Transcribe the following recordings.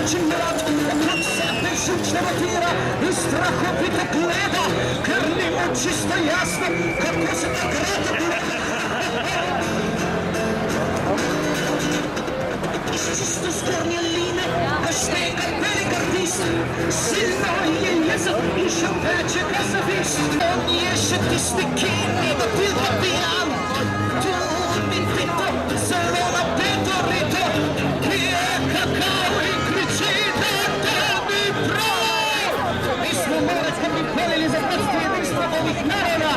veći mlad, kod sebe žučne rotira i strahovito gleda, krvni oči sto jasno, kako se ta grada gleda. Iz čisto zgornje line, Štekar velikardist, silno je jezak i šampeće ga zavist. On je še tisti, ki ni dobil pijan, tu mi pito, zelo napeto rito, pije kakao i kriči da mi prav. Mi smo morac, kad bi palili za bratstvo jedinstva ovih naroda.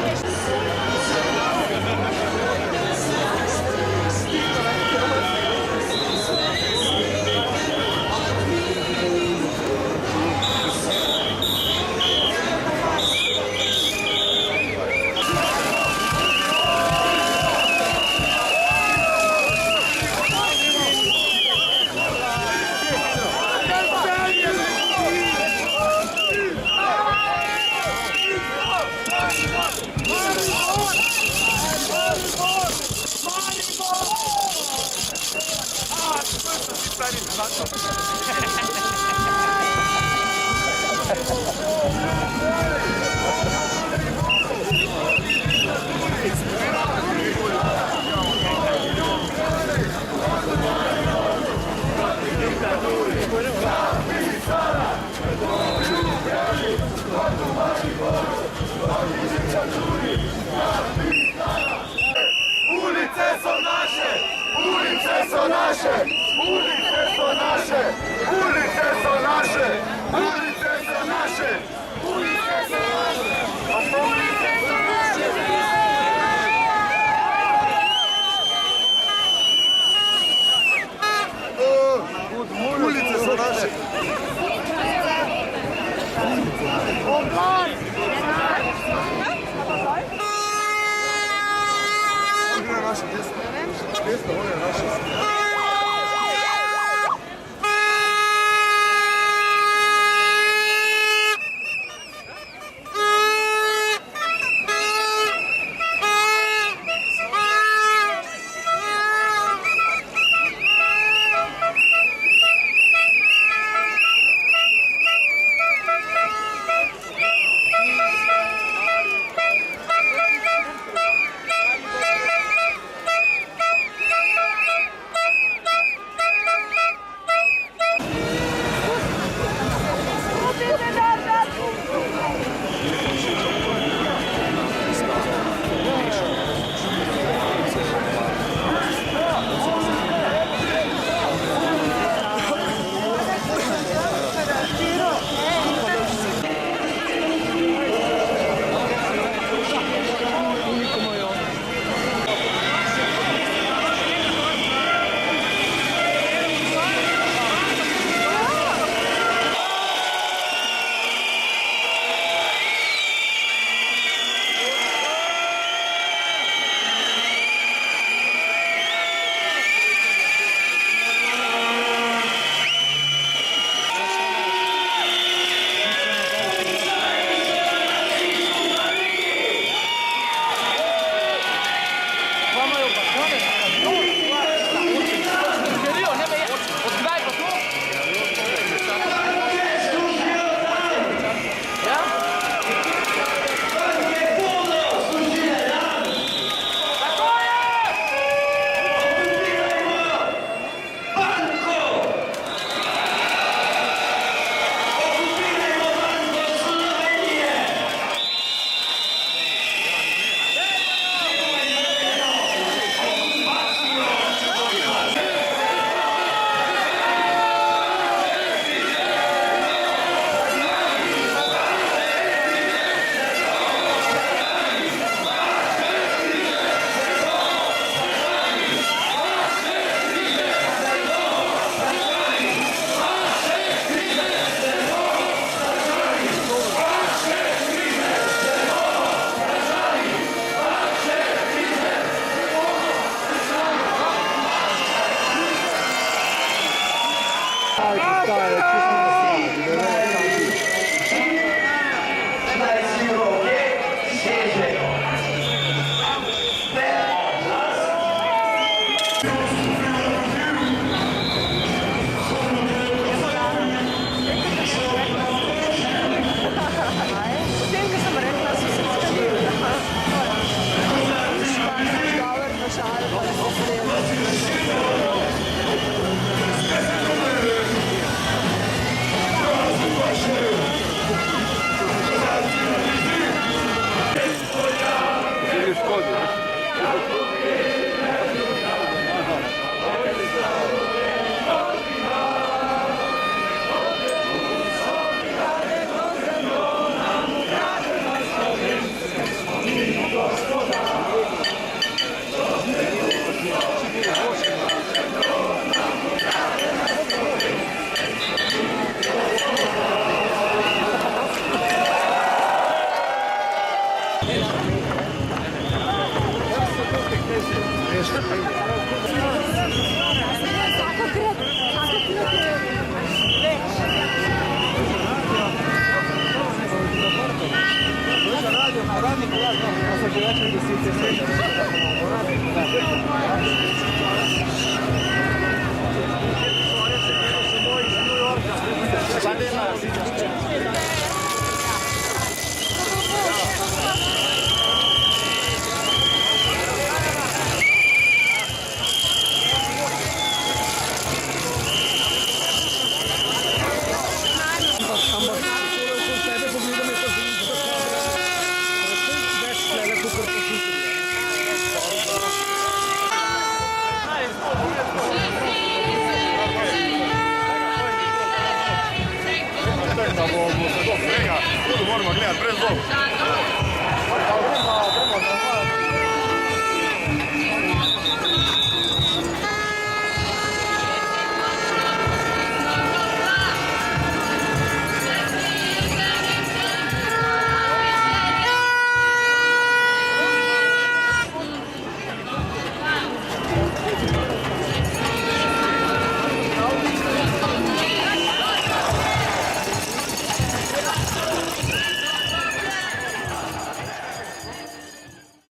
Ulice su naše! Ulice su naše! Ulice su naše! Ulice su naše! Ulice su naše! Ulice su naše! Ulice su naše! Ulice su naše! Naše desno. Desno, on je naše. Moramo gledati, brez